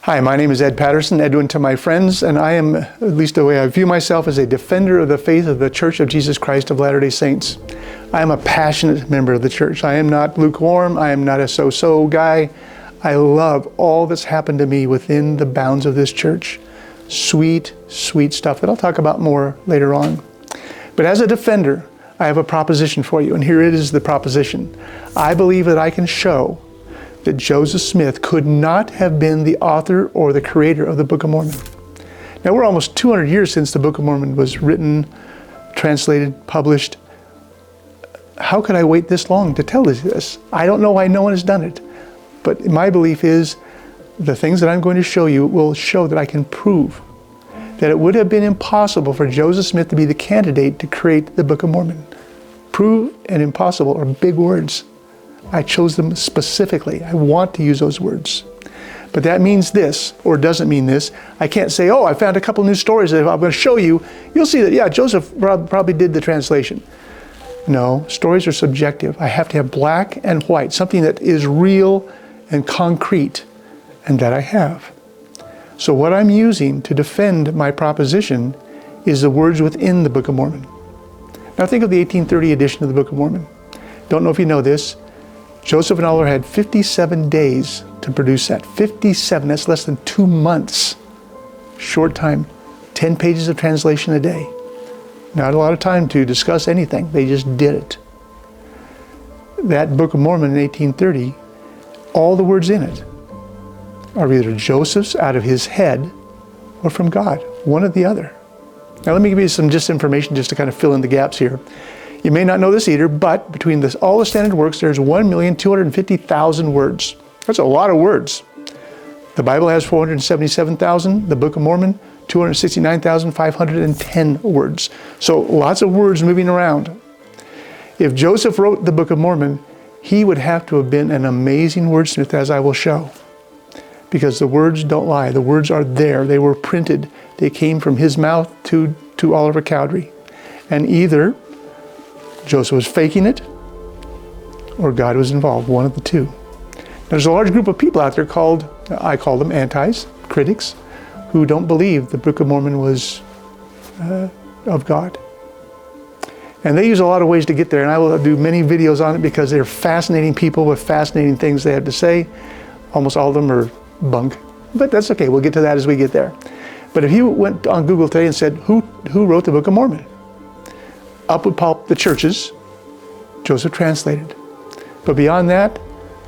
Hi, my name is Ed Patterson, Edwin to my friends, and I am, at least the way I view myself, as a defender of the faith of the Church of Jesus Christ of Latter-day Saints. I am a passionate member of the church. I am not lukewarm. I am not a so-so guy. I love all that's happened to me within the bounds of this church. Sweet, sweet stuff that I'll talk about more later on. But as a defender, I have a proposition for you, and here it is, the proposition. I believe that I can show that Joseph Smith could not have been the author or the creator of the Book of Mormon. Now, we're almost 200 years since the Book of Mormon was written, translated, published. How could I wait this long to tell you this? I don't know why no one has done it. But my belief is the things that I'm going to show you will show that I can prove that it would have been impossible for Joseph Smith to be the candidate to create the Book of Mormon. Prove and impossible are big words. I chose them specifically. I want to use those words. But that means this, or doesn't mean this. I can't say, oh, I found a couple new stories that I'm going to show you. You'll see that, yeah, Joseph probably did the translation. No, stories are subjective. I have to have black and white, something that is real and concrete, and that I have. So what I'm using to defend my proposition is the words within the Book of Mormon. Now think of the 1830 edition of the Book of Mormon. Don't know if you know this. Joseph and Oliver had 57 days to produce that. 57, that's less than 2 months. Short time, 10 pages of translation a day. Not a lot of time to discuss anything, they just did it. That Book of Mormon in 1830, all the words in it are either Joseph's out of his head or from God, one or the other. Now let me give you some information just to kind of fill in the gaps here. You may not know this either, but between all the standard works, there's 1,250,000 words. That's a lot of words. The Bible has 477,000. The Book of Mormon, 269,510 words. So lots of words moving around. If Joseph wrote the Book of Mormon, he would have to have been an amazing wordsmith, as I will show. Because the words don't lie. The words are there. They were printed. They came from his mouth to Oliver Cowdery. And either Joseph was faking it, or God was involved, one of the two. There's a large group of people out there called, I call them antis, critics, who don't believe the Book of Mormon was of God. And they use a lot of ways to get there, and I will do many videos on it because they're fascinating people with fascinating things they have to say. Almost all of them are bunk, but that's okay, we'll get to that as we get there. But if you went on Google today and said, who wrote the Book of Mormon? Up would pop the churches, Joseph translated. But beyond that,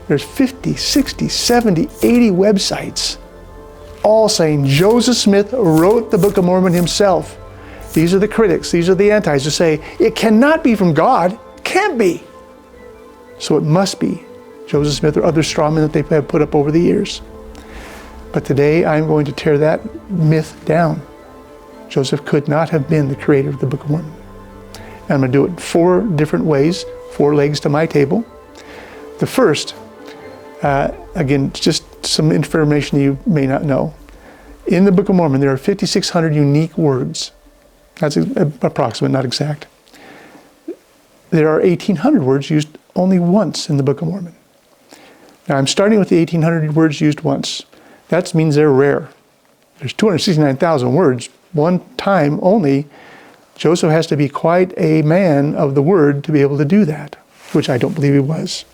there's 50, 60, 70, 80 websites, all saying Joseph Smith wrote the Book of Mormon himself. These are the critics, these are the antis who say, it cannot be from God, can't be. So it must be Joseph Smith or other strawmen that they have put up over the years. But today I'm going to tear that myth down. Joseph could not have been the creator of the Book of Mormon. And I'm going to do it 4 different ways, 4 legs to my table. The first, again, just some information you may not know. In the Book of Mormon, there are 5,600 unique words. That's approximate, not exact. There are 1,800 words used only once in the Book of Mormon. Now, I'm starting with the 1,800 words used once. That means they're rare. There's 269,000 words, one time only. Joseph has to be quite a man of the word to be able to do that, which I don't believe he was.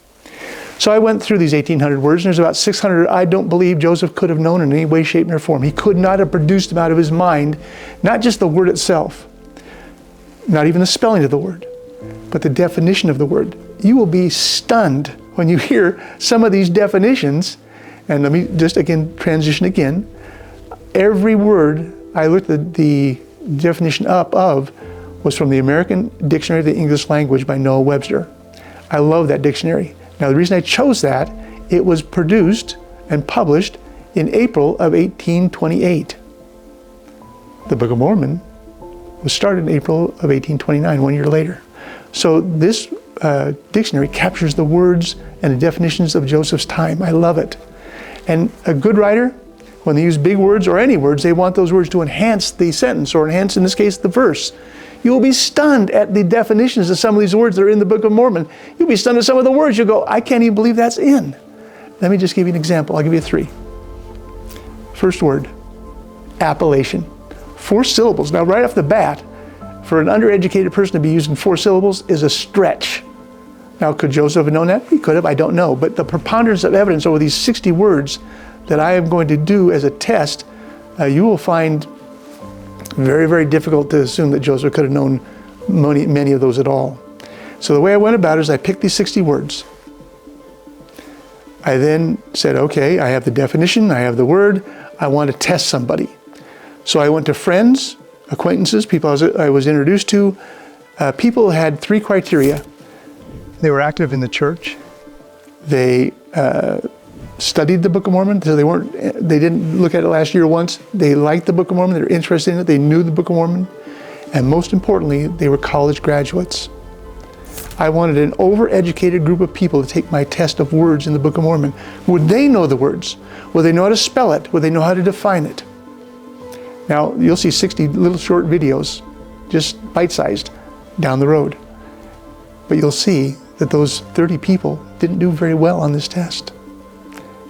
So I went through these 1,800 words, and there's about 600 I don't believe Joseph could have known in any way, shape, or form. He could not have produced them out of his mind, not just the word itself, not even the spelling of the word, but the definition of the word. You will be stunned when you hear some of these definitions. And let me just transition again. Every word I looked at the definition up of was from the American Dictionary of the English Language by Noah Webster. I love that dictionary. Now the reason I chose that, it was produced and published in April of 1828. The Book of Mormon was started in April of 1829, 1 year later. So this dictionary captures the words and the definitions of Joseph's time. I love it. And a good writer, when they use big words or any words, they want those words to enhance the sentence, or enhance, in this case, the verse. You will be stunned at the definitions of some of these words that are in the Book of Mormon. You'll be stunned at some of the words. You'll go, I can't even believe that's in. Let me just give you an example. I'll give you 3. First word, appellation. 4 syllables. Now, right off the bat, for an undereducated person to be using 4 syllables is a stretch. Now, could Joseph have known that? He could have, I don't know. But the preponderance of evidence over these 60 words that I am going to do as a test, you will find very, very difficult to assume that Joseph could have known many of those at all. So the way I went about it is I picked these 60 words. I then said, okay, I have the definition, I have the word, I want to test somebody. So I went to friends, acquaintances, people I was introduced to. People had 3 criteria. They were active in the church. They studied the Book of Mormon, so they didn't look at it last year once. They liked the Book of Mormon, they were interested in it, they knew the Book of Mormon. And most importantly, they were college graduates. I wanted an overeducated group of people to take my test of words in the Book of Mormon. Would they know the words? Would they know how to spell it? Would they know how to define it? Now, you'll see 60 little short videos, just bite-sized, down the road. But you'll see that those 30 people didn't do very well on this test.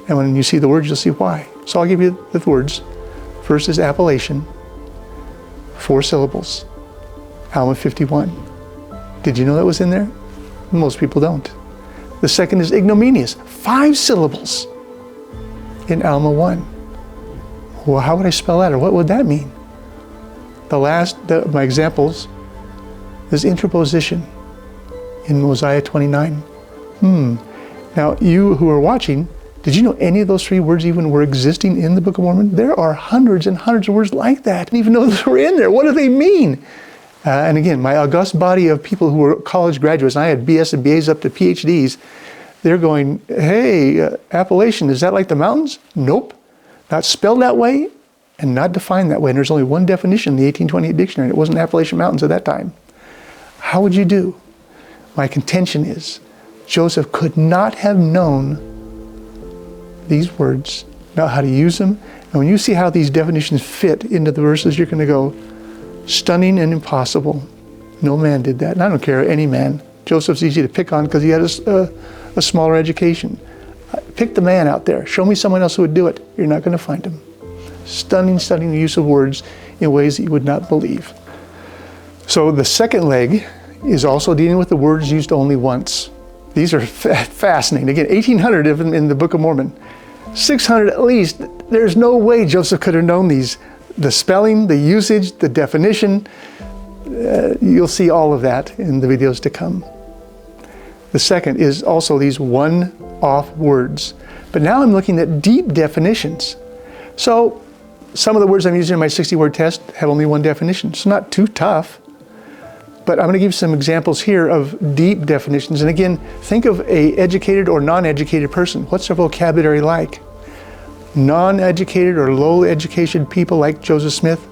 And when you see the words, you'll see why. So I'll give you the words. First is appellation, 4 syllables, Alma 51. Did you know that was in there? Most people don't. The second is ignominious, 5 syllables in Alma 1. Well, how would I spell that, or what would that mean? The last, my examples, is interposition in Mosiah 29. Now, you who are watching, did you know any of those 3 words even were existing in the Book of Mormon? There are hundreds and hundreds of words like that. I didn't even know those were in there. What do they mean? And again, my august body of people who were college graduates, and I had BS and BAs up to PhDs, they're going, hey, appellation, is that like the mountains? Nope. Not spelled that way and not defined that way. And there's only one definition in the 1828 dictionary. It wasn't Appalachian Mountains at that time. How would you do? My contention is Joseph could not have known these words, know how to use them. And when you see how these definitions fit into the verses, you're going to go, stunning and impossible. No man did that. And I don't care, any man. Joseph's easy to pick on because he had a smaller education. Pick the man out there. Show me someone else who would do it. You're not going to find him. Stunning use of words in ways that you would not believe. So the second leg is also dealing with the words used only once. These are fascinating. Again, 1,800 of them in the Book of Mormon. 600 at least. There's no way Joseph could have known these. The spelling, the usage, the definition. You'll see all of that in the videos to come. The second is also these one-off words. But now I'm looking at deep definitions. So some of the words I'm using in my 60-word test have only one definition. It's not too tough. But I'm going to give you some examples here of deep definitions. And again, think of an educated or non-educated person. What's their vocabulary like? Non-educated or low education people like Joseph Smith,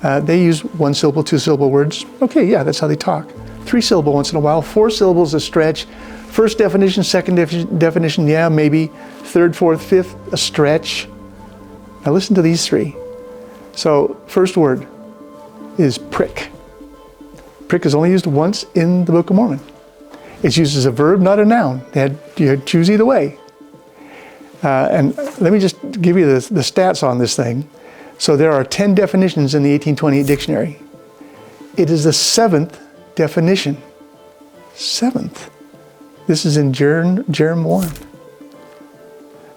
they use 1-syllable, 2-syllable words. Okay, yeah, that's how they talk. 3-syllable once in a while. 4 syllables a stretch. First definition, second definition, yeah, maybe. Third, fourth, fifth, a stretch. Now listen to these 3. So first word is prick. Prick is only used once in the Book of Mormon. It's used as a verb, not a noun. You had to choose either way. And let me just give you the stats on this thing. So there are 10 definitions in the 1828 dictionary. It is the 7th definition. 7th. This is in Jerem 1.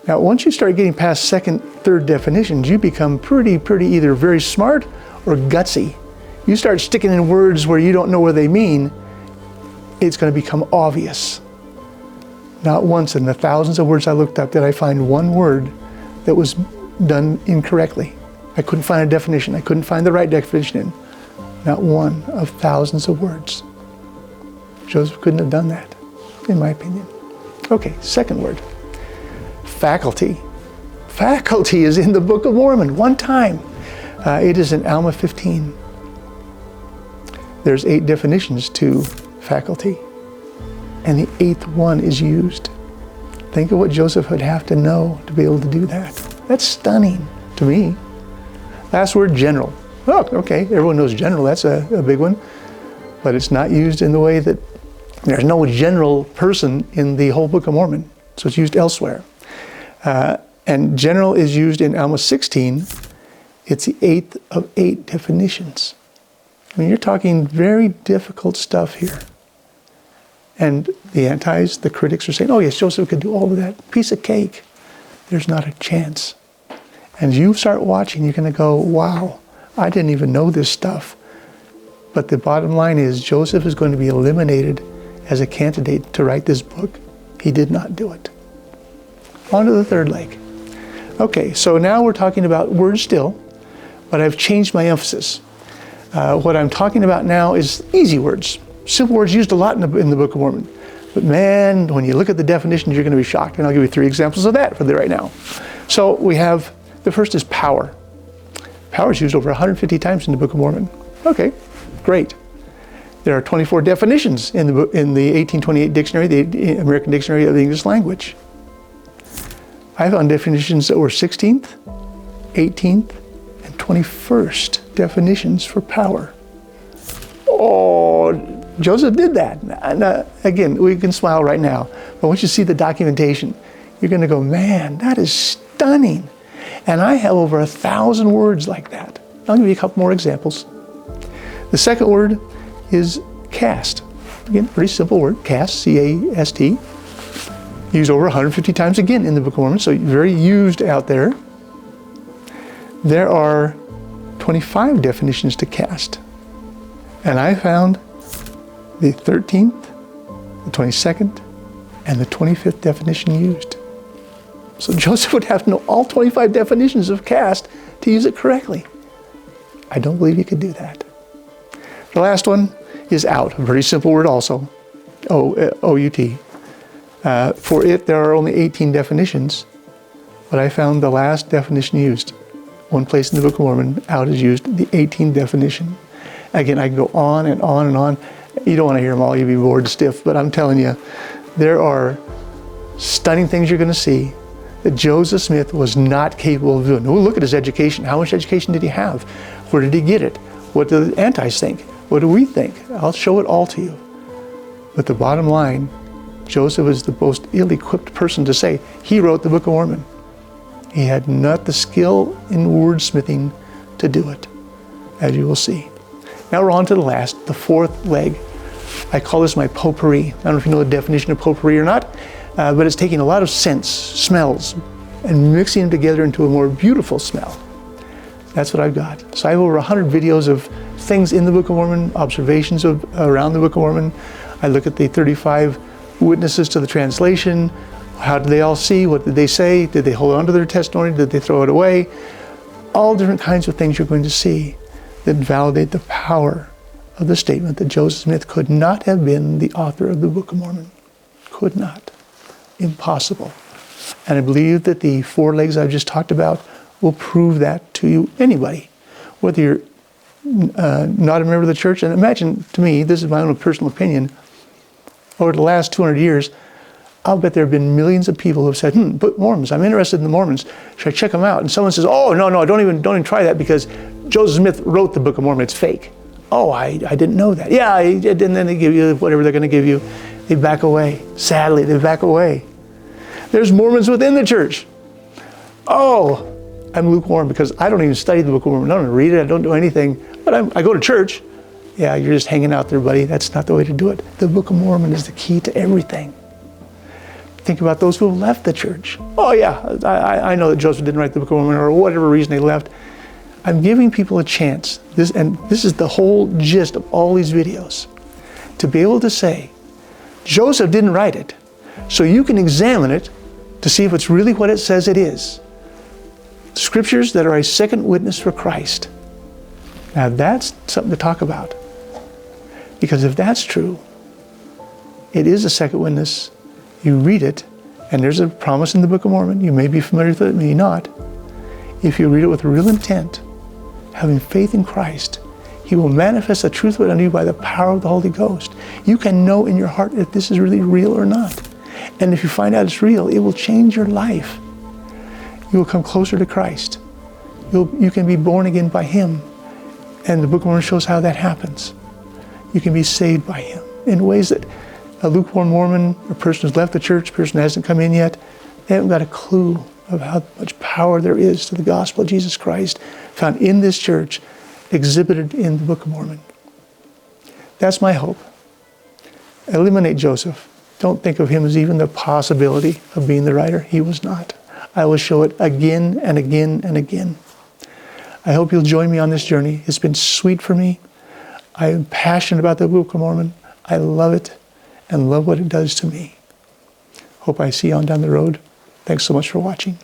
Now, once you start getting past second, third definitions, you become pretty either very smart or gutsy. You start sticking in words where you don't know what they mean, it's going to become obvious. Not once in the thousands of words I looked up did I find one word that was done incorrectly. I couldn't find a definition. I couldn't find the right definition in. Not one of thousands of words. Joseph couldn't have done that, in my opinion. Okay, second word. Faculty. Faculty is in the Book of Mormon, one time. It is in Alma 15. There's 8 definitions to faculty, and the 8th one is used. Think of what Joseph would have to know to be able to do that. That's stunning to me. Last word, general. Oh, okay, everyone knows general, that's a big one. But it's not used in the way that, there's no general person in the whole Book of Mormon, so it's used elsewhere. And general is used in Alma 16. It's the 8th of 8 definitions. I mean, you're talking very difficult stuff here. And the antis, the critics are saying, oh yes, Joseph could do all of that. Piece of cake. There's not a chance. And you start watching, you're going to go, wow, I didn't even know this stuff. But the bottom line is Joseph is going to be eliminated as a candidate to write this book. He did not do it. On to the third leg. Okay, so now we're talking about words still, but I've changed my emphasis. What I'm talking about now is easy words. Simple words used a lot in the Book of Mormon. But man, when you look at the definitions, you're going to be shocked. And I'll give you 3 examples of that for the right now. So we have, the first is power. Power is used over 150 times in the Book of Mormon. Okay, great. There are 24 definitions in the 1828 dictionary, the American Dictionary of the English Language. I found definitions that were 16th, 18th, and 21st definitions for power. Oh, Joseph did that. Now, again, we can smile right now, but once you see the documentation, you're going to go, man, that is stunning. And I have over 1,000 words like that. I'll give you a couple more examples. The second word is cast. Again, pretty simple word, cast, C-A-S-T. Used over 150 times again in the Book of Mormon, so very used out there. There are 25 definitions to cast. And I found the 13th, the 22nd, and the 25th definition used. So Joseph would have to know all 25 definitions of cast to use it correctly. I don't believe he could do that. The last one is out, a very simple word also, O-U-T. For it, there are only 18 definitions, but I found the last definition used. One place in the Book of Mormon, out is used, the 18th definition. Again, I can go on and on and on. You don't want to hear them all, you'd be bored stiff, but I'm telling you, there are stunning things you're going to see that Joseph Smith was not capable of doing. Oh, look at his education. How much education did he have? Where did he get it? What do the antis think? What do we think? I'll show it all to you. But the bottom line, Joseph is the most ill-equipped person to say he wrote the Book of Mormon. He had not the skill in wordsmithing to do it, as you will see. Now we're on to the last, the fourth leg. I call this my potpourri. I don't know if you know the definition of potpourri or not, but it's taking a lot of scents, smells, and mixing them together into a more beautiful smell. That's what I've got. So I have over 100 videos of things in the Book of Mormon, observations around the Book of Mormon. I look at the 35 witnesses to the translation. How did they all see? What did they say? Did they hold on to their testimony? Did they throw it away? All different kinds of things you're going to see that validate the power of the statement that Joseph Smith could not have been the author of the Book of Mormon. Could not. Impossible. And I believe that the 4 legs I've just talked about will prove that to you, anybody. Whether you're not a member of the church, and imagine, to me, this is my own personal opinion, over the last 200 years, I'll bet there have been millions of people who have said, Book of Mormons, I'm interested in the Mormons, should I check them out? And someone says, oh, no, don't even try that because Joseph Smith wrote the Book of Mormon, it's fake. Oh, I didn't know that. Yeah, and then they give you whatever they're going to give you. They back away. Sadly, they back away. There's Mormons within the church. Oh, I'm lukewarm because I don't even study the Book of Mormon. I don't read it, I don't do anything, but I go to church. Yeah, you're just hanging out there, buddy. That's not the way to do it. The Book of Mormon is the key to everything. Think about those who have left the church. Oh yeah, I know that Joseph didn't write the Book of Mormon or whatever reason they left. I'm giving people a chance, this is the whole gist of all these videos, to be able to say, Joseph didn't write it, so you can examine it to see if it's really what it says it is. Scriptures that are a second witness for Christ. Now that's something to talk about. Because if that's true, it is a second witness. You read it, and there's a promise in the Book of Mormon. You may be familiar with it, may not. If you read it with real intent, having faith in Christ, He will manifest the truth of it unto you by the power of the Holy Ghost. You can know in your heart if this is really real or not. And if you find out it's real, it will change your life. You will come closer to Christ. You can be born again by Him. And the Book of Mormon shows how that happens. You can be saved by Him in ways that a lukewarm Mormon, a person who's left the church, a person who hasn't come in yet, they haven't got a clue of how much power there is to the gospel of Jesus Christ found in this church, exhibited in the Book of Mormon. That's my hope. Eliminate Joseph. Don't think of him as even the possibility of being the writer. He was not. I will show it again and again and again. I hope you'll join me on this journey. It's been sweet for me. I am passionate about the Book of Mormon. I love it and love what it does to me. Hope I see you on down the road. Thanks so much for watching.